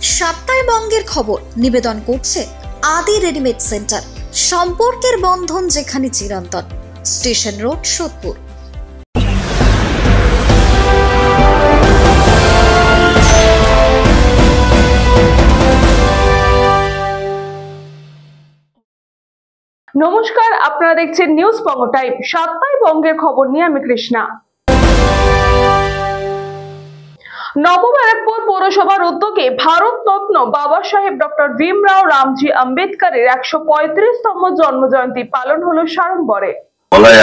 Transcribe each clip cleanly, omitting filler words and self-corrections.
সাপ্তাহে বঙ্গের খবর নিবেদন করছে আদি রেডিমেড সেন্টার, সম্পর্কের বন্ধন যেখানে চিরন্তন। Station road, Sodepur. নমস্কার, আপনারা দেখছেন নিউজ বঙ্গ টাইম। সাপ্তাহে বঙ্গের খবর নিয়ে আমি কৃষ্ণা। নবব্যারাকপুর পৌরসভার উদ্যোগে ভারতরত্ন বাবা সাহেব ডক্টর ভীমরাও রামজি আম্বেদকরের 135তম জন্মজয়ন্তী পালন হলো সাড়ম্বরে।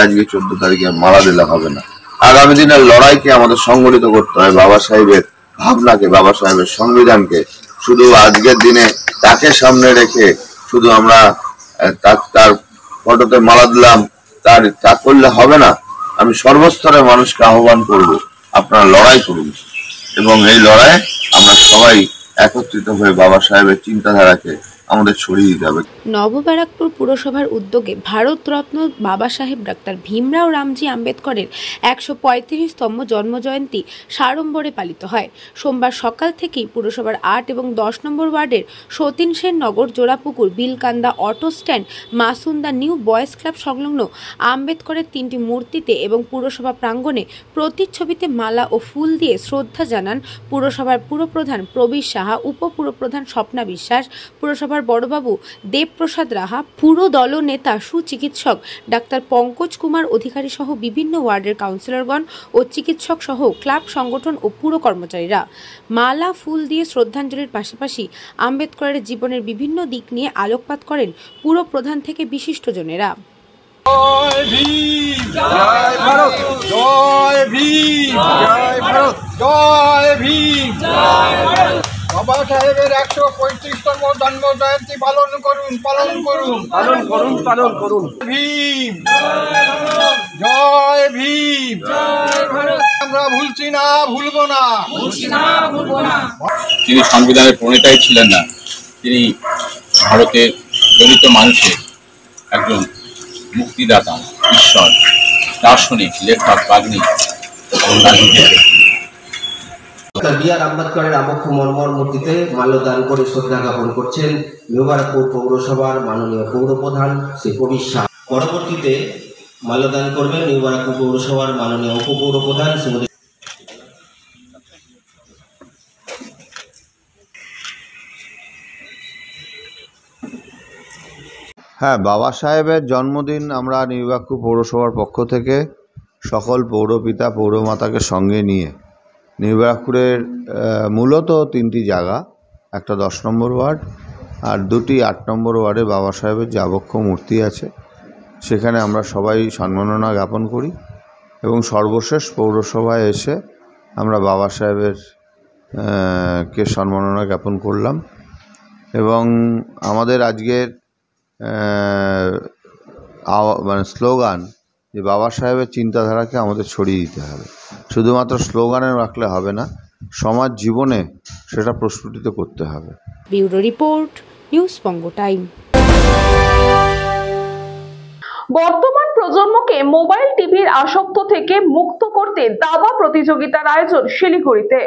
আজকে 14 তারিখে মারা দিলে হবে না, আগামী দিনের লড়াইকে আমাদের সংগঠিত করতে হয়। বাবা সাহেবের ভাবনাকে, বাবা সাহেবের সংবিধানকে শুধু আজকের দিনে তাকে সামনে রেখে শুধু আমরা তার ফটোতে মালা দিলাম, তা করলে হবে না। আমি সর্বস্তরের মানুষকে আহ্বান করব, আপনারা লড়াই করুন এবং এই লড়াই আমরা সবাই একত্রিত হয়ে বাবা সাহেবের চিন্তাধারাকে আমাদের ছড়িয়ে দিতে হবে। নবব্যারাকপুর পুরসভার উদ্যোগে ভারতরত্ন বাবা সাহেব ডক্টর ভীমরাও রামজি আম্বেদকরের 135তম জন্মজয়ন্তী সাড়ম্বরে পালিত হয়। সোমবার সকাল থেকেই পুরসভার 8 এবং 10 নম্বর ওয়ার্ডের Satin Sen Nagar, Jorapukur, Bilkanda auto stand, Masunda new boys club সংলগ্ন আম্বেদকরের 3টি মূর্তিতে এবং পুরসভা প্রাঙ্গণে প্রতিচ্ছবিতে মালা ও ফুল দিয়ে শ্রদ্ধা জানান পুরসভার পুরপ্রধান প্রবীর সাহা, উপপুরপ্রধান স্বপ্না বিশ্বাস, পুরসভার বড়বাবু দেবপ্রসাদ রাহা, পুরো দল নেতা সুচিকিৎসক ডাক্তার পঙ্কজ কুমার অধিকারী সহ বিভিন্ন ওয়ার্ডের কাউন্সিলরগণ ও চিকিৎসক সহ ক্লাব সংগঠন ও পুর কর্মচারীরা মালা ফুল দিয়ে শ্রদ্ধাঞ্জলির পাশাপাশি আম্বেদকরের জীবনের বিভিন্ন দিক নিয়ে আলোকপাত করেন পুর প্রধান থেকে বিশিষ্টজনেরা। জয় ভীম, জয় ভারত, জয় ভীম, জয় ভারত, জয় ভীম, জয় ভারত। বাবা সাহেবের 135তম জন্মজয়ন্তী পালন করুন, পালন করুন, পালন করুন, পালন করুন। ভীম, জয় ভীম, জয় ভারত। আমরা ভুলছি না, ভুলবো না, ভুলছি না, ভুলবো না। তিনি সংবিধানের প্রণেতাই ছিলেন না, তিনি ভারতের দলিত মানুষের একজন মুক্তিদাতা, ঈশ্বর, দার্শনিক, লেখক, বাগ্মী এবং রাজনীতিক। বি.আর. আম্বেদকরের আবক্ষ মর্মর মূর্তিতে মাল্যদান করে শ্রদ্ধা জ্ঞাপন করছেন নবব্যারাকপুর পৌরসভার মাননীয় পৌরপ্রধান শ্রী প্রবীর সাহা। পরবর্তীতে মাল্যদান করবেন নবব্যারাকপুর পৌরসভার মাননীয় উপপৌরপ্রধান শ্রীমতী। হ্যাঁ, বাবা সাহেবের জন্মদিন আমরা নবব্যারাকপুর পৌরসভার পক্ষ থেকে সকল পৌরপিতা পৌরমাতাকে সঙ্গে নিয়ে নবব্যারাকপুরের মূলত 3টি জায়গা, একটা 10 নম্বর ওয়ার্ড আর 2টি 8 নম্বর ওয়ার্ডে বাবা সাহেবের যে আবক্ষ মূর্তি আছে সেখানে আমরা সবাই সম্মাননা জ্ঞাপন করি এবং সর্বশেষ পৌরসভায় এসে আমরা বাবা সাহেবের কে সম্মাননা জ্ঞাপন করলাম। এবং আমাদের আজকের স্লোগান যে বাবা সাহেবের চিন্তাধারাকে আমাদের ছড়িয়ে দিতে হবে। শুধুমাত্র স্লোগানে রাখলে হবে না, সমাজ জীবনে সেটা প্রস্ফুটিত করতে হবে। ব্যুরো রিপোর্ট, নিউজ বঙ্গ টাইম। বর্তমান প্রজন্মকে মোবাইল টিভির আসক্ত থেকে মুক্ত করতে দাবা প্রতিযোগিতার আয়োজন শিলিগুড়িতে।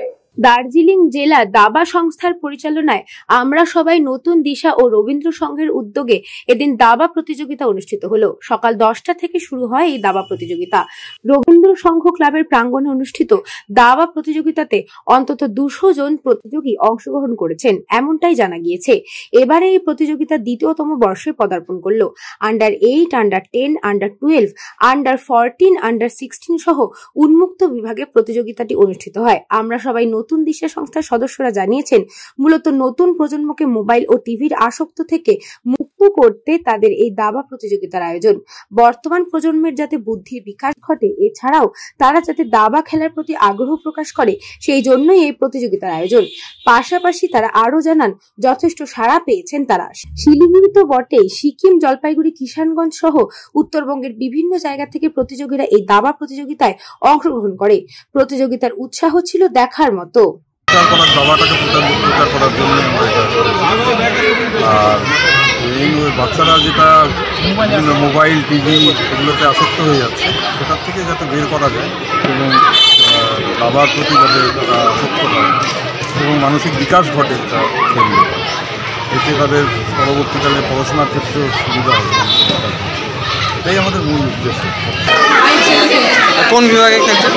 দার্জিলিং জেলা দাবা সংস্থার পরিচালনায় আমরা সবাই নতুন দিশা ও রবীন্দ্র সংঘের উদ্যোগে এদিন দাবা প্রতিযোগিতা অনুষ্ঠিত হলো। সকাল 10টা থেকে শুরু হয় এই দাবা প্রতিযোগিতা। রবীন্দ্র সংঘ ক্লাবের প্রাঙ্গণে অনুষ্ঠিত দাবা প্রতিযোগিতাতে অন্তত 200 জন প্রতিযোগী অংশগ্রহণ করেছেন, এমনটাই জানা গিয়েছে। এবারে এই প্রতিযোগিতা 2তম বর্ষে পদার্পণ করলো। Under 8, under 10, under 12, under 14, under 16 সহ উন্মুক্ত বিভাগে প্রতিযোগিতাটি অনুষ্ঠিত হয়। আমরা সবাই নতুন দিশা সংস্থার সদস্যরা জানিয়েছেন, মূলত নতুন প্রজন্মকে মোবাইল ও টিভির আসক্ত থেকে মুক্ত করতে তাদের এই দাবা প্রতিযোগিতার আয়োজন। বর্তমান প্রজন্মের যাতে বুদ্ধির বিকাশ ঘটে, এছাড়াও তারা যাতে দাবা খেলার প্রতি আগ্রহ প্রকাশ করে, সেই জন্যই এই প্রতিযোগিতার আয়োজন। পাশাপাশি তারা আরো জানান, যথেষ্ট সাড়া পেয়েছেন তারা। শিলিগুড়ি তো বটেই, সিকিম, জলপাইগুড়ি, কিষানগঞ্জ সহ উত্তরবঙ্গের বিভিন্ন জায়গা থেকে প্রতিযোগীরা এই দাবা প্রতিযোগিতায় অংশগ্রহণ করে। প্রতিযোগিতার উৎসাহ ছিল দেখার মতো। দাবাটাকে প্রচার করার জন্য আর এই বাচ্চারা যেটা মোবাইল টিভি এগুলোতে আসক্ত হয়ে যাচ্ছে, সেটার থেকে যাতে বের করা যায় এবং দাবার প্রতি যাতে তারা আসক্ত হয় এবং মানসিক বিকাশ ঘটে তা খেললে। এতে তাদের পরবর্তীকালে পড়াশোনার ক্ষেত্রেও সুবিধা হবে। এটাই আমাদের মূল উদ্দেশ্য। কোন বিভাগে খেলছেন?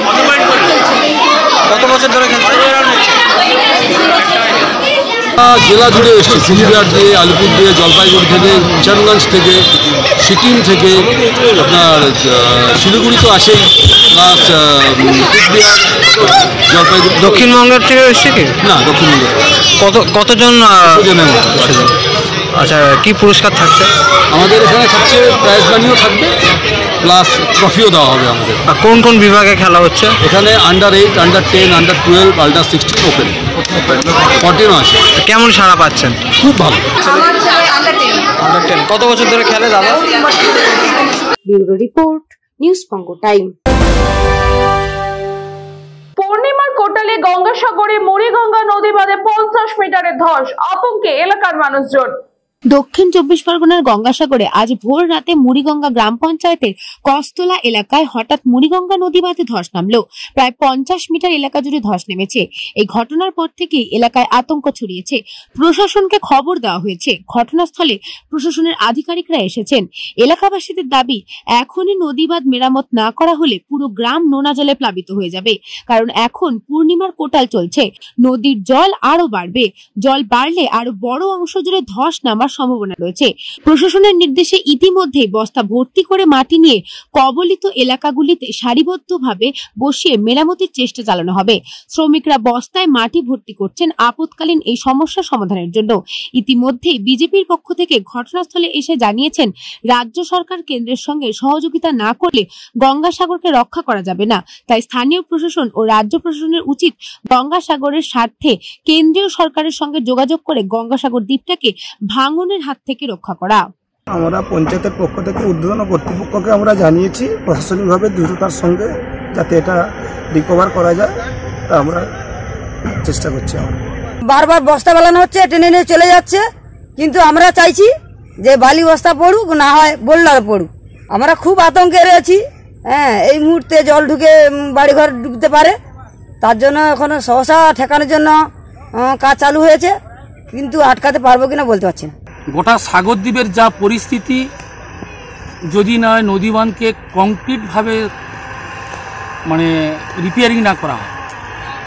কত বছর ধরে খেলছেন? জেলা জুড়ে এসছে, কুচবিহার দিয়ে, আলিপুর দিয়ে, জলপাইগুড়ি থেকে, কিষানগঞ্জ থেকে, সিকিম থেকে, আপনার শিলিগুড়ি তো আসেই, প্লাস কুচবিহার, জলপাইগুড়ি। দক্ষিণবঙ্গের থেকে এসছে কি? না, দক্ষিণবঙ্গ। কতজন? আচ্ছা, কি পুরস্কার থাকছে? আমাদের এখানে থাকছে প্রাইজ মানিও থাকবে, প্লাস ট্রফিও দেওয়া হবে আমাদের। আর কোন কোন বিভাগে খেলা হচ্ছে এখানে? আন্ডার-8, আন্ডার-10, আন্ডার-12, আন্ডার-16 ওপেন, 14 আছে। কেমন সাড়া পাচ্ছেন? খুব ভালো। আন্ডার-10 কত বছর ধরে খেলে দাদা? ব্যুরো রিপোর্ট, নিউজ বঙ্গ টাইম। পূর্ণিমার কোটালে গঙ্গাসাগরে মুড়িগঙ্গা নদী বাঁধে 50 মিটারের ধস, আতঙ্কে এলাকার মানুষজন। দক্ষিণ 24 পরগনার গঙ্গাসাগরে আজ ভোর রাতে মুড়িগঙ্গা গ্রাম পঞ্চায়েতের কস্তলা এলাকায় হঠাৎ মুড়িগঙ্গা নদী বাঁধে ধস নামলো। প্রায় 50 মিটার এলাকা জুড়ে ধস নেমেছে। এই ঘটনার পর থেকেই এলাকায় আতঙ্ক ছড়িয়েছে। প্রশাসনকে খবর দেওয়া হয়েছে। ঘটনাস্থলে প্রশাসনের আধিকারিকরা এসেছেন। এলাকাবাসীদের দাবি, এখনই নদী বাঁধ মেরামত না করা হলে পুরো গ্রাম নোনা জলে প্লাবিত হয়ে যাবে। কারণ এখন পূর্ণিমার কোটাল চলছে, নদীর জল আরো বাড়বে। জল বাড়লে আরো বড় অংশ জুড়ে ধস নামার সম্ভাবনা রয়েছে। প্রশাসনের নির্দেশে ইতিমধ্যেই বস্তা ভর্তি করে মাটি নিয়ে কবলিত এলাকাগুলিতে সারিবদ্ধভাবে বসিয়ে মেরামতির চেষ্টা চালানো হবে। শ্রমিকরা বস্তায় মাটি ভর্তি করছেন আপৎকালীন এই সমস্যা সমাধানের জন্য। ইতিমধ্যেই বিজেপির পক্ষ থেকে ঘটনাস্থলে এসে জানিয়েছেন, রাজ্য সরকার কেন্দ্রের সঙ্গে সহযোগিতা না করলে গঙ্গাসাগরকে রক্ষা করা যাবে না। তাই স্থানীয় প্রশাসন ও রাজ্য প্রশাসনের উচিত গঙ্গাসাগরের স্বার্থে কেন্দ্রীয় সরকারের সঙ্গে যোগাযোগ করে গঙ্গাসাগর দ্বীপটাকে ভাঙনের হাত থেকে রক্ষা করা। আমরা পঞ্চায়েতের পক্ষ থেকে ঊর্ধ্বতন কর্তৃপক্ষকে আমরা জানিয়েছি প্রশাসনিকভাবে দ্রুততার সঙ্গে যাতে এটা রিকভার করা যায়, তা আমরা চেষ্টা করছি। বারবার বস্তা বানানো হচ্ছে, টেনে নিয়ে চলে যাচ্ছে, কিন্তু আমরা চাইছি যে বালি বস্তা পড়ুক, না হয় বোল্ডার পড়ুক। আমরা খুব আতঙ্কে রয়েছি। এই মুহূর্তে জল ঢুকে বাড়িঘর ডুবতে পারে, তার জন্য এখন সহসা ঠেকানোর জন্য কাজ চালু হয়েছে, কিন্তু আটকাতে পারবো কিনা বলতে পারছি না। গোটা সাগরদ্বীপের যা পরিস্থিতি, যদি না নদীবাঁধকে কংক্রিটভাবে রিপেয়ারিং না করা হয়,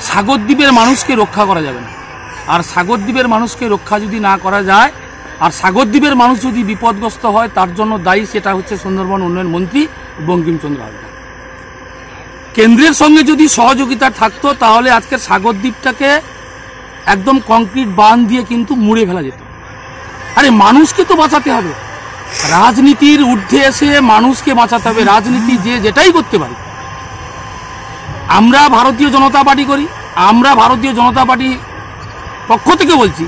সাগরদ্বীপের মানুষকে রক্ষা করা যাবে না। আর সাগরদ্বীপের মানুষকে রক্ষা যদি না করা যায়, আর সাগরদ্বীপের মানুষ যদি বিপদগ্রস্ত হয়, তার জন্য দায়ী সেটা হচ্ছে সুন্দরবন উন্নয়ন মন্ত্রী বঙ্কিমচন্দ্র হালদার। কেন্দ্রের সঙ্গে যদি সহযোগিতা থাকতো, তাহলে আজকের সাগরদ্বীপটাকে একদম কংক্রিট বাঁধ দিয়ে কিন্তু মুড়ে ফেলা যেত। আরে মানুষকে তো বাঁচাতে হবে, রাজনীতির ঊর্ধ্বে এসে মানুষকে বাঁচাতে হবে। রাজনীতি যে যেটাই করতে পারে। আমরা ভারতীয় জনতা পার্টি করি, আমরা ভারতীয় জনতা পার্টি পক্ষ থেকে বলছি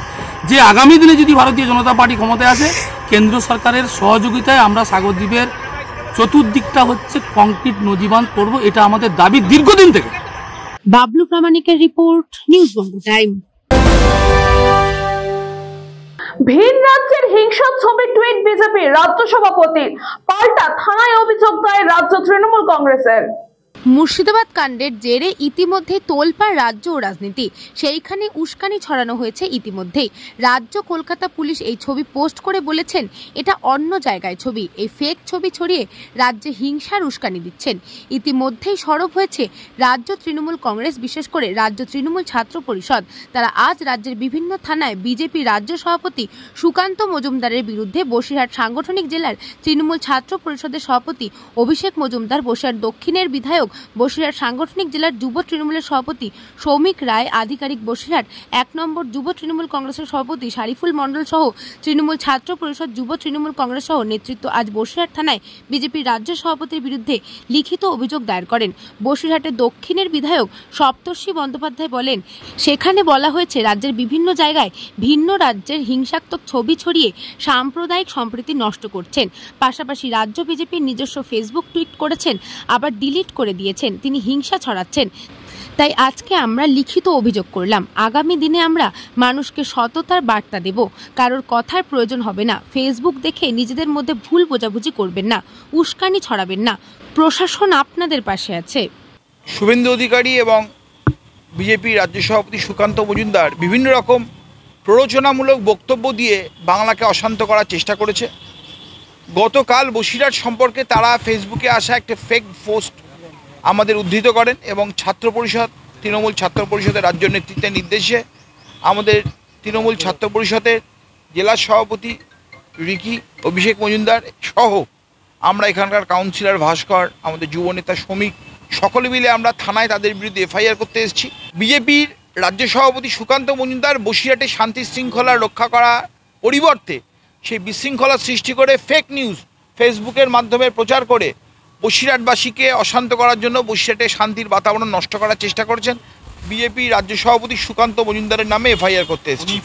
যে আগামী দিনে যদি ভারতীয় জনতা পার্টি ক্ষমতায় আসে, কেন্দ্র সরকারের সহযোগিতায় আমরা সাগরদ্বীপের চতুর্দিকটা হচ্ছে কংক্রিট নদীবাঁধ করব, এটা আমাদের দাবি দীর্ঘদিন থেকে। বাবলু প্রামাণিকের রিপোর্ট, নিউজ বঙ্গ টাইম। ভিন রাজ্যের হিংসার ছবি টুইট বিজেপির রাজ্য সভাপতির, পাল্টা থানায় অভিযোগ দায় রাজ্য তৃণমূল কংগ্রেসের। মুর্শিদাবাদ কাণ্ডের জেরে ইতিমধ্যে তোলপাড় রাজ্য ও রাজনীতি, সেইখানে উস্কানি ছড়ানো হয়েছে। ইতিমধ্যেই রাজ্য কলকাতা পুলিশ এই ছবি পোস্ট করে বলেছেন এটা অন্য জায়গায় ছবি। এই ফেক ছবি ছড়িয়ে রাজ্যে হিংসার উস্কানি দিচ্ছেন। ইতিমধ্যেই সরব হয়েছে রাজ্য তৃণমূল কংগ্রেস, বিশেষ করে রাজ্য তৃণমূল ছাত্র পরিষদ। তারা আজ রাজ্যের বিভিন্ন থানায় বিজেপি রাজ্য সভাপতি সুকান্ত মজুমদারের বিরুদ্ধে বসিরহাট সাংগঠনিক জেলার তৃণমূল ছাত্র পরিষদের সভাপতি অভিষেক মজুমদার, বসিরহাট দক্ষিণের বিধায়ক, বসিরহাট সাংগঠনিক জেলার যুব তৃণমূলের সভাপতি সৌমিক রায়, আধিকারিক বসিরহাট 1 নম্বর যুব তৃণমূল কংগ্রেসের সভাপতি শারিফুল মণ্ডল সহ তৃণমূল ছাত্র পরিষদ, যুব তৃণমূল কংগ্রেস সহ নেতৃত্ব আজ বসিরহাট থানায় বিজেপির রাজ্য সভাপতির বিরুদ্ধে লিখিত অভিযোগ দায়ের করেন। বসিরহাটের দক্ষিণের বিধায়ক সপ্তর্ষি বন্দ্যোপাধ্যায় বলেন, সেখানে বলা হয়েছে রাজ্যের বিভিন্ন জায়গায় ভিন্ন রাজ্যের হিংসাত্মক ছবি ছড়িয়ে সাম্প্রদায়িক সম্প্রীতি নষ্ট করছেন। পাশাপাশি রাজ্য বিজেপির নিজস্ব ফেসবুক টুইট করেছেন, আবার ডিলিট করে দিয়েছেন। তিনি হিংসা ছড়াচ্ছেন। তাই আজকে আমরা লিখিত অভিযোগ করলাম। আগামী দিনে আমরা মানুষকে সততার বার্তা দেব। কারোর কথার প্রয়োজন হবে না। ফেসবুক দেখে নিজেদের মধ্যে ভুল বোঝাবুঝি করবেন না, উস্কানি ছড়াবেন না। প্রশাসন আপনাদের পাশে আছে। শুভেন্দু অধিকারী এবং বিজেপি রাজ্য সভাপতি সুকান্ত মজুমদার বিভিন্ন রকম প্ররোচনামূলক বক্তব্য দিয়ে বাংলাকে অশান্ত করার চেষ্টা করেছে। গতকাল বসিরহাট সম্পর্কে তারা ফেসবুকে আসা একটা ফেক পোস্ট আমাদের উদ্ধৃত করেন এবং ছাত্র পরিষদ, তৃণমূল ছাত্র পরিষদের রাজ্য নেতৃত্বের নির্দেশে আমাদের তৃণমূল ছাত্র পরিষদের জেলা সভাপতি রিকি অভিষেক মজুমদার সহ আমরা এখানকার কাউন্সিলর ভাস্কর, আমাদের যুবনেতা শ্রমিক সকলে মিলে আমরা থানায় তাদের বিরুদ্ধে এফআইআর করতে এসেছি। বিজেপির রাজ্য সভাপতি সুকান্ত মজুমদার বসিরহাটে শান্তি শৃঙ্খলা রক্ষা করার পরিবর্তে সেই বিশৃঙ্খলা সৃষ্টি করে ফেক নিউজ ফেসবুকের মাধ্যমে প্রচার করে বসিরহাটবাসীকে অশান্ত করার জন্য বসিরহাটে শান্তির বাতাবরণ নষ্ট করার চেষ্টা করছেন। বিজেপি রাজ্য সভাপতি সুকান্ত মজুমদারের নামে এফআইআর করতে এসেছি।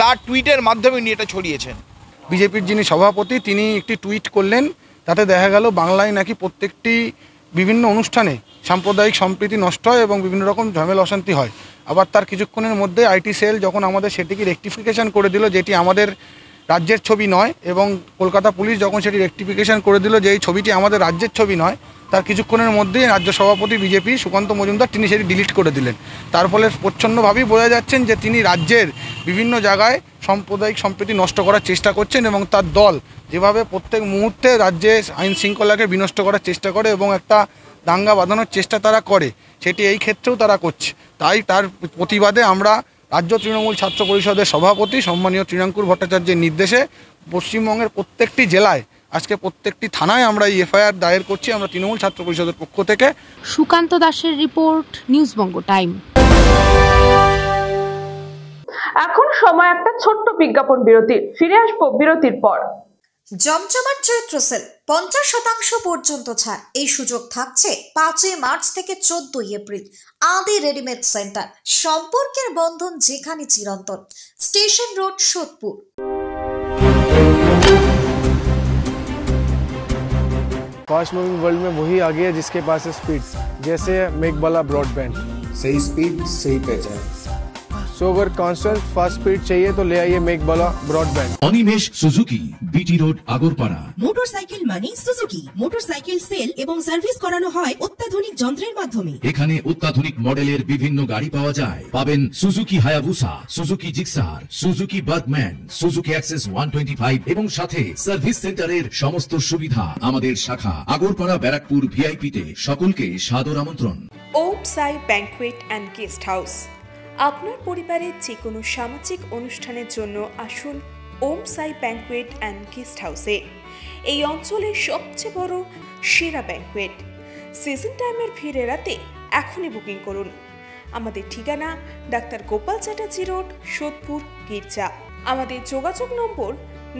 তার টুইটের মাধ্যমে উনি এটা ছড়িয়েছেন। বিজেপির যিনি সভাপতি তিনি একটি টুইট করলেন, তাতে দেখা গেল বাংলায় নাকি প্রত্যেকটি বিভিন্ন অনুষ্ঠানে সাম্প্রদায়িক সম্প্রীতি নষ্ট হয় এবং বিভিন্ন রকম ঝামেলা অশান্তি হয়। আবার তার কিছুক্ষণের মধ্যে আইটি সেল যখন আমাদের সেটিকে রেকটিফিকেশন করে দিল, যেটি আমাদের রাজ্যের ছবি নয়, এবং কলকাতা পুলিশ যখন সেটি রেকটিফিকেশন করে দিল যে এই ছবিটি আমাদের রাজ্যের ছবি নয়, তার কিছুক্ষণের মধ্যেই রাজ্য সভাপতি বিজেপি সুকান্ত মজুমদার তিনি সেটি ডিলিট করে দিলেন। তার ফলে প্রচ্ছন্নভাবেই বোঝা যাচ্ছেন যে তিনি রাজ্যের বিভিন্ন জায়গায় সাম্প্রদায়িক সম্প্রীতি নষ্ট করার চেষ্টা করছেন এবং তার দল যেভাবে প্রত্যেক মুহূর্তে রাজ্যে আইন শৃঙ্খলাকে বিনষ্ট করার চেষ্টা করে এবং একটা দাঙ্গা বাঁধানোর চেষ্টা তারা করে, সেটি এই ক্ষেত্রেও তারা করছে। তাই তার প্রতিবাদে আমরা রাজ্য তৃণমূল ছাত্র পরিষদের সভাপতি সম্মানীয় তৃণাঙ্কুর ভট্টাচার্যের নির্দেশে পশ্চিমবঙ্গের প্রত্যেকটি জেলায় আজকে প্রত্যেকটি থানায় আমরা এই এফআইআর দায়ের করছি আমরা তৃণমূল ছাত্র পরিষদের পক্ষ থেকে। সুকান্ত দাসের রিপোর্ট, নিউজবঙ্গ টাইম। এখন সময় একটা ছোট্ট বিজ্ঞাপন বিরতির। ফিরে আসবো বিরতির পর। জমজমাট চৈত্র সেল 50% পর্যন্ত ছাড়। এই সুযোগ থাকছে 5 মার্চ থেকে 14 এপ্রিল। আদি রেডিমেড সেন্টার, সম্পর্কের বন্ধন যেখানে চিরন্তন, station road, Sodepur. Fast moving world में वही आ गया जिसके पास है स्पीड, जैसे मेघबाला ब्रॉडबैंड। सही स्पीड सही पहचान। सो अगर कांस्टेंट फास्ट स्पीड चाहिए तो ले आइए Meghbala broadband. Animesh Suzuki, BT road, Agarpara. Motorcycle মানে সুজুকি। মোটরসাইকেল সেল এবং সার্ভিস করানো হয় অত্যাধুনিক যন্ত্রের মাধ্যমে। এখানে অত্যাধুনিক মডেলের বিভিন্ন গাড়ি পাওয়া যায়। পাবেন Suzuki Hayabusa, Suzuki Gixxer, Suzuki Bergman, Suzuki access 125 এবং সাথে সার্ভিস সেন্টারের সমস্ত সুবিধা। আমাদের শাখা আগরপাড়া ব্যারাকপুর ভিআইপি তে। সকলকে সাদর আমন্ত্রণ। ওম সাই ব্যাংকুয়েট অ্যান্ড গেস্ট হাউস। আপনার পরিবারের যে কোনো সামাজিক অনুষ্ঠানের জন্য আসুন ওম সাই ব্যাংকুয়েট অ্যান্ড গেস্ট হাউসে। এই অঞ্চলের সবচেয়ে বড় সেরা ব্যাংকুয়েট। সিজন টাইমের ভিড় এড়াতে এখনই বুকিং করুন। আমাদের ঠিকানা ডাক্তার গোপাল চ্যাটার্জি রোড, সোদপুর, গির্জা। আমাদের যোগাযোগ নম্বর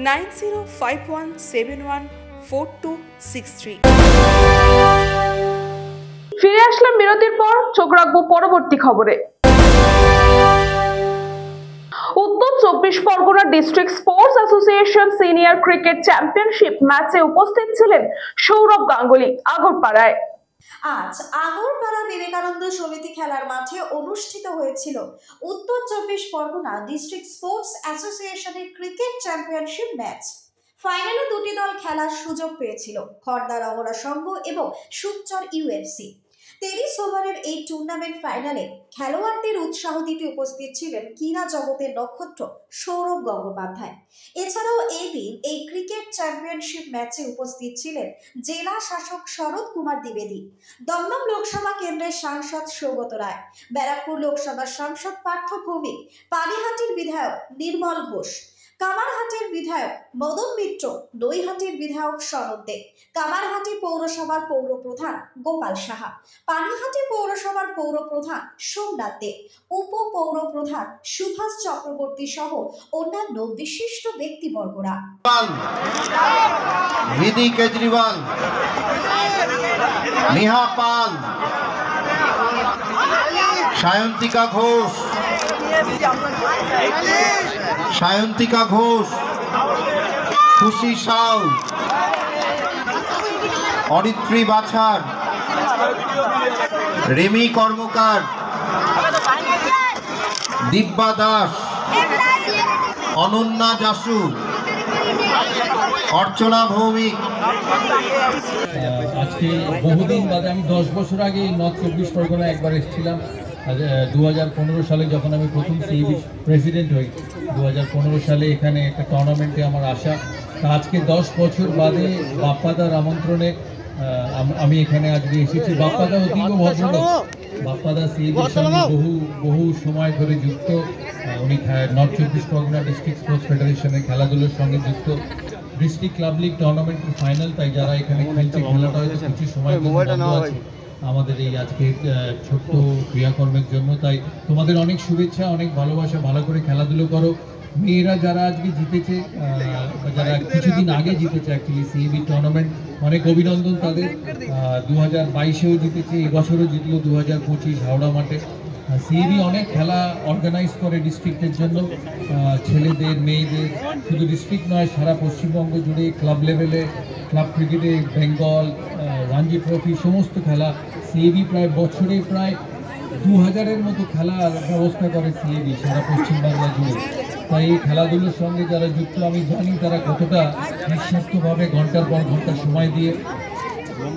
9051714263। ফিরে আসলাম বিরতির পর। চোখ রাখবো পরবর্তী খবরে। উত্তর 24 Pargana district sports association senior cricket championship ম্যাচে উপস্থিত ছিলেন সৌরভ গাঙ্গুলি আগরপাড়ায়। আজ আগরপাড়া বিবেকানন্দ সমিতি খেলার মাঠে অনুষ্ঠিত হয়েছিল উত্তর 24 পরগনা ডিস্ট্রিক্ট স্পোর্টস অ্যাসোসিয়েশনের ক্রিকেট চ্যাম্পিয়নশিপ ম্যাচ। ফাইনালে দুটি দল খেলার সুযোগ পেয়েছিল, খড়দা রমনা সংঘ এবং সুকচর ইউএফসি। 23 ওভারের এই টুর্নামেন্ট ফাইনালে খেলোয়াড়দের উৎসাহ দিতে উপস্থিত ছিলেন ক্রীড়া জগতের নক্ষত্র সৌরভ গঙ্গোপাধ্যায়। এছাড়াও এই দিন এই ক্রিকেট চ্যাম্পিয়নশিপ ম্যাচে উপস্থিত ছিলেন জেলা শাসক শরৎ কুমার দ্বিবেদী, দমদম লোকসভা কেন্দ্রের সাংসদ সৌগত রায়, ব্যারাকপুর লোকসভার সাংসদ পার্থ ভৌমিক, পানিহাটির বিধায়ক নির্মল ঘোষ, কামারহাটির বিধায়ক মদন মিত্র, দইহাটির বিধায়ক শরৎ দে, কামারহাটি পৌরসভার পৌরপ্রধান গোপাল সাহা, পানিহাটি পৌরসভার পৌরপ্রধান সোমনাথ দে, উপপৌরপ্রধান সুভাষ চক্রবর্তী সহ অন্যান্য বিশিষ্ট ব্যক্তিবর্গরা। ভিডি কেজরিওয়াল, নেহা পাল, সায়ন্তিকা ঘোষ, সায়ন্তিকা ঘোষ, খুশি সাউ, অরিত্রী বাছার, রেমি কর্মকার, দিব্যা দাস, অনন্যা যাসু, অর্চনা ভৌমিক। আজকে বহুদিন বাদে, আমি 10 বছর আগে নর্থ 24 পরগনা একবার এসেছিলাম, 2015 সালে যখন আমি প্রথম সিইবি প্রেসিডেন্ট হই, 2015 সালে এখানে একটা টুর্নামেন্টে আমার আসা। আজকে 10 বছর বাদে বাপ্পাদার আমন্ত্রণে আমি এখানে আজকে এসেছি। বাপ্পাদা অতীব ভদ্রলোক। বাপ্পাদা সিইবির সঙ্গে বহু সময় ধরে যুক্ত। উনি নর্থ 24 পরগনা ডিস্ট্রিক্ট স্পোর্টস ফেডারেশনের খেলাধুলোর সঙ্গে যুক্ত। ডিস্ট্রিক্ট ক্লাব লিগ টুর্নামেন্টের ফাইনাল, তাই যারা এখানে খেলছে খেলাটা হয়তো কিছু সময় বন্ধ আছে আমাদের এই আজকের ছোট্ট ক্রিয়াকর্মের জন্য। তাই তোমাদের অনেক শুভেচ্ছা, অনেক ভালোবাসা। ভালো করে খেলাধুলো করো। মেয়েরা যারা আজকে জিতেছে, যারা কিছুদিন আগে জিতেছে অ্যাকচুয়ালি সিইবি টুর্নামেন্ট, অনেক অভিনন্দন তাদের। 2022-এও জিতেছে, এবছরও জিতলো 2025 হাওড়া মাঠে। সিইবি অনেক খেলা অর্গানাইজ করে ডিস্ট্রিক্টের জন্য, ছেলেদের মেয়েদের, শুধু ডিস্ট্রিক্ট নয় সারা পশ্চিমবঙ্গ জুড়ে ক্লাব লেভেলে, ক্লাব ক্রিকেটে বেঙ্গল, রঞ্জি ট্রফি সমস্ত খেলা সিইবি প্রায় বছরে প্রায় 2000-এর মতো খেলার ব্যবস্থা করে সিইবি সারা পশ্চিমবাংলা জুড়ে। তাই এই খেলাধুলোর সঙ্গে যারা যুক্ত, আমি জানি তারা কতটা নিঃস্বার্থভাবে ঘন্টার পর ঘন্টা সময় দিয়ে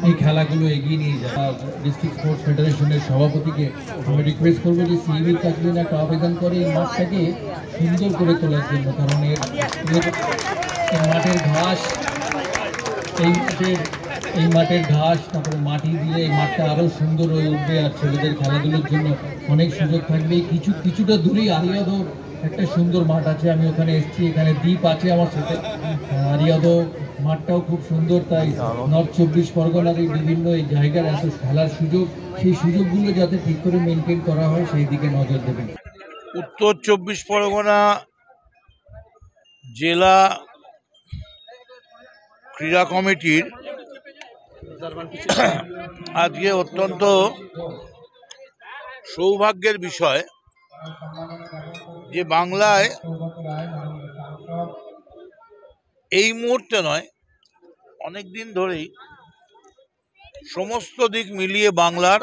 এই খেলাগুলো এগিয়ে নিয়ে যায়। ডিস্ট্রিক্ট স্পোর্টস ফেডারেশনের সভাপতিকে আমি রিকোয়েস্ট করবো যে সিইবির কাছে যেন একটা আবেদন করে এই মাঠটাকে সুন্দর করে তোলার জন্য। কারণ এর মাঠের ঘাস, এই মাঠের ঘাস, তারপরে মাটি দিলে এই মাঠটা আরও সুন্দর হয়ে উঠবে আর ছেলেদের খেলাধুলোর জন্য অনেক সুযোগ থাকবে। কিছুটা দূরেই আরিয়াদোর একটা সুন্দর মাঠ আছে, আমি ওখানে এসেছি। এখানে দ্বীপ আছে আমার সাথে। আরিয়াদো মাঠটাও খুব সুন্দর। তাই নর্থ 24 পরগনার এই বিভিন্ন এই জায়গার এত খেলার সুযোগ, সেই সুযোগগুলো যাতে ঠিক করে মেনটেন করা হয় সেই দিকে নজর দেবেন। উত্তর 24 পরগনা জেলা ক্রীড়া কমিটির আজকে অত্যন্ত সৌভাগ্যের বিষয় যে বাংলায় এই মুহূর্তে নয়, অনেক দিন ধরেই সমস্ত দিক মিলিয়ে বাংলার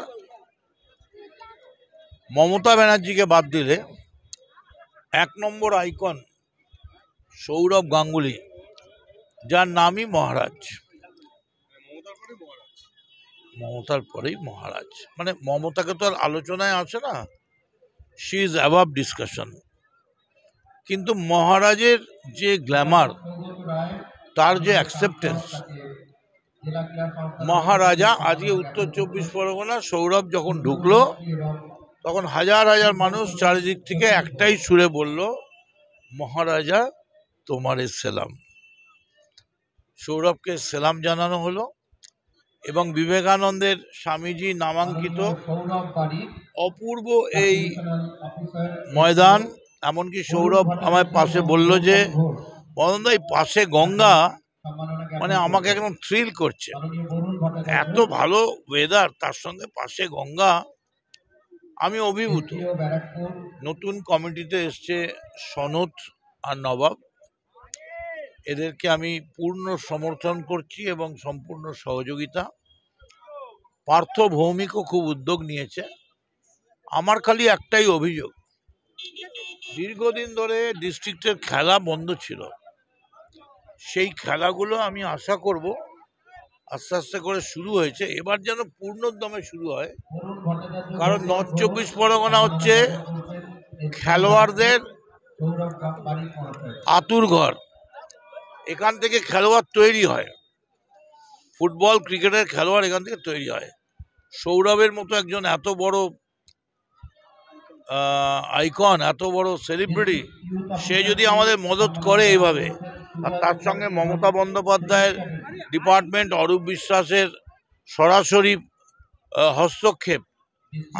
মমতা ব্যানার্জিকে বাদ দিলে 1 নম্বর আইকন সৌরভ গাঙ্গুলি, যার নামই মহারাজ। মমতার পরেই মহারাজ, মানে মমতাকে তো আর আলোচনায় আসে না, শি ইজ অ্যাবাভ ডিসকাশন। কিন্তু মহারাজের যে গ্ল্যামার, তার যে অ্যাকসেপ্টেন্স, মহারাজা আজকে উত্তর 24 পরগনা সৌরভ যখন ঢুকলো তখন হাজার হাজার মানুষ চারিদিক থেকে একটাই সুরে বলল, মহারাজা তোমারে সেলাম। সৌরভকে সেলাম জানানো হলো এবং বিবেকানন্দের স্বামীজি নামাঙ্কিত অপূর্ব এই ময়দান। এমনকি সৌরভ আমার পাশে বলল যে বদনদা এই পাশে গঙ্গা, মানে আমাকে একদম থ্রিল করছে, এত ভালো ওয়েদার, তার সঙ্গে পাশে গঙ্গা, আমি অভিভূত। নতুন কমিটিতে এসছে সনদ আর নবাব, এদেরকে আমি পূর্ণ সমর্থন করছি এবং সম্পূর্ণ সহযোগিতা। পার্থ ভৌমিকও খুব উদ্যোগ নিয়েছে। আমার খালি একটাই অভিযোগ, দীর্ঘদিন ধরে ডিস্ট্রিক্টের খেলা বন্ধ ছিল, সেই খেলাগুলো আমি আশা করব আস্তে আস্তে করে শুরু হয়েছে, এবার যেন পূর্ণোদ্যমে শুরু হয়। কারণ নর্থ 24 পরগনা হচ্ছে খেলোয়াড়দের আতুরঘর, এখান থেকে খেলোয়াড় তৈরি হয়, ফুটবল ক্রিকেটের খেলোয়াড় এখান থেকে তৈরি হয়। সৌরভের মতো একজন এত বড় আইকন, এত বড় সেলিব্রিটি, সে যদি আমাদের মদত করে এইভাবে, আর তার সঙ্গে মমতা বন্দ্যোপাধ্যায়ের ডিপার্টমেন্ট, অরূপ বিশ্বাসের সরাসরি হস্তক্ষেপ,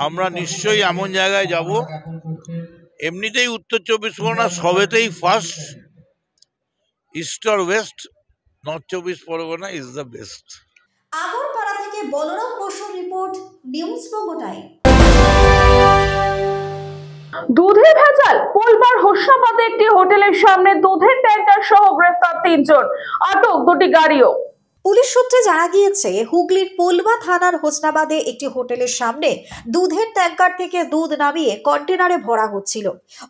আমরা নিশ্চয়ই এমন জায়গায় যাব। এমনিতেই উত্তর 24 পরগনা সবেতেই ফার্স্ট, ইস্ট আর west, north 24 Pargana is the best. Agarpara থেকে বলরাম বসুর রিপোর্ট, নিউজ বঙ্গ টাইম। দুধে ভেজাল, পোলবার হোসনাবাদে একটি হোটেলের সামনে দুধের ট্যাঙ্কার সহ গ্রেফতার 3 জন, আটক 2টি গাড়িও। পুলিশ সূত্রে জানা গিয়েছে হুগলির পোলবা থানার হোসনাবাদে একটি হোটেলের সামনে দুধের ট্যাঙ্কার থেকে দুধ নামিয়ে কন্টেনারে ভরা হচ্ছিল।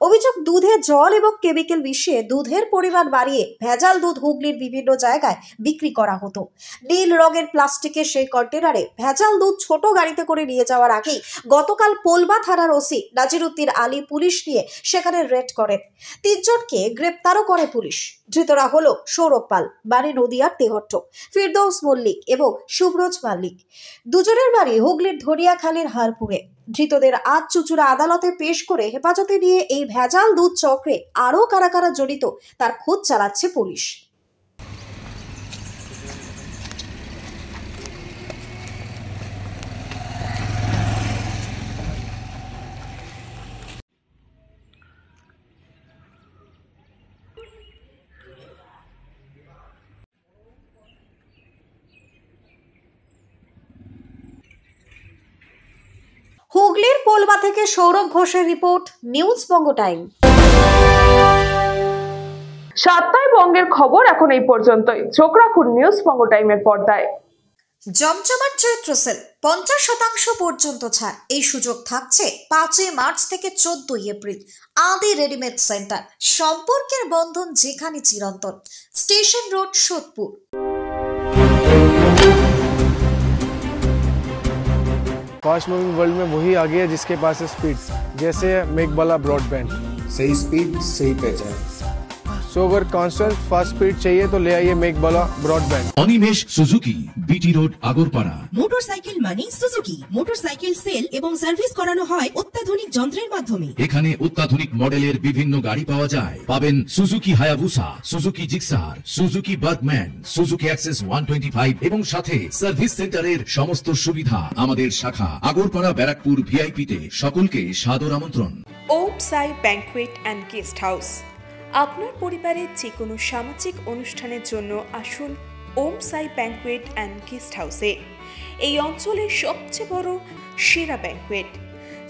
অভিযোগ, দুধে জল এবং কেমিক্যাল মিশিয়ে দুধের পরিমাণ বাড়িয়ে ভেজাল দুধ হুগলির বিভিন্ন জায়গায় বিক্রি করা হতো। নীল রঙের প্লাস্টিকের সেই কন্টেনারে ভেজাল দুধ ছোট গাড়িতে করে নিয়ে যাওয়ার আগেই গতকাল পোলবা থানার ওসি নাজিরউদ্দিন আলী পুলিশ নিয়ে সেখানে রেড করেন। 3 জনকে গ্রেপ্তারও করে পুলিশ। ধৃতরা হলো সৌরভ পাল, বাড়ি নদিয়ার তেহট্ট, ফিরদৌস মল্লিক এবং শুভ্রজ মাল্লিক। দুজনের বাড়ি হুগলির ধরিয়াখালীর হারপুরে। ধৃতদের আজ চুঁচুড়া আদালতে পেশ করে হেফাজতে নিয়ে এই ভেজাল দুধ চক্রে আরও কারা কারা জড়িত তার খোঁজ চালাচ্ছে পুলিশ। হুগলির পোলবা থেকে সৌরভ ঘোষের রিপোর্ট, নিউজ বঙ্গ টাইম। সাতটায় বঙ্গের খবর এখন এই পর্যন্তই। চোখ রাখুন নিউজ বঙ্গ টাইমের পর্দায়। জমজমাট চৈত্র সেল 50% পর্যন্ত ছাড়। এই সুযোগ থাকছে 5 মার্চ থেকে 14 এপ্রিল। আদি রেডিমেড সেন্টার, সম্পর্কের বন্ধন যেখানে চিরন্তন। Station road, Sodepur. Fast moving world में वही आगे है जिसके पास है स्पीड, जैसे मेघबाला ब्रॉडबैंड। सही स्पीड सही पहचान। सो अगर कांस्टेंट फास्ट स्पीड चाहिए तो ले आइए Meghbala broadband. Animesh Suzuki, BT road, Agarpara. Motorcycle মানে সুজুকি। মোটরসাইকেল সেল এবং সার্ভিস করানো হয় অত্যাধুনিক যন্ত্রের মাধ্যমে। এখানে অত্যাধুনিক মডেলের বিভিন্ন গাড়ি পাওয়া যায়। পাবেন Suzuki Hayabusa, Suzuki Gixxer, Suzuki Bergman, Suzuki access 125 এবং সাথে সার্ভিস সেন্টারের সমস্ত সুবিধা। আমাদের শাখা আগরপাড়া, ব্যারাকপুর ভিআইপি তে। সকলকে সাদর আমন্ত্রণ। ওম সাই ব্যাংকুয়েট অ্যান্ড গেস্ট হাউস। আপনার পরিবারের যে কোনো সামাজিক অনুষ্ঠানের জন্য আসুন ওম সাই ব্যাংকুয়েট অ্যান্ড গেস্ট হাউসে। এই অঞ্চলের সবচেয়ে বড় সেরা ব্যাংকুয়েট।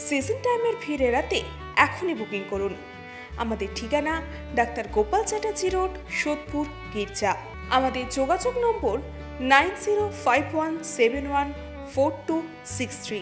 সিজন টাইমের ভিড় এড়াতে এখনই বুকিং করুন। আমাদের ঠিকানা ডাক্তার গোপাল চ্যাটার্জি রোড, সোদপুর, গির্জা। আমাদের যোগাযোগ নম্বর 9051714263।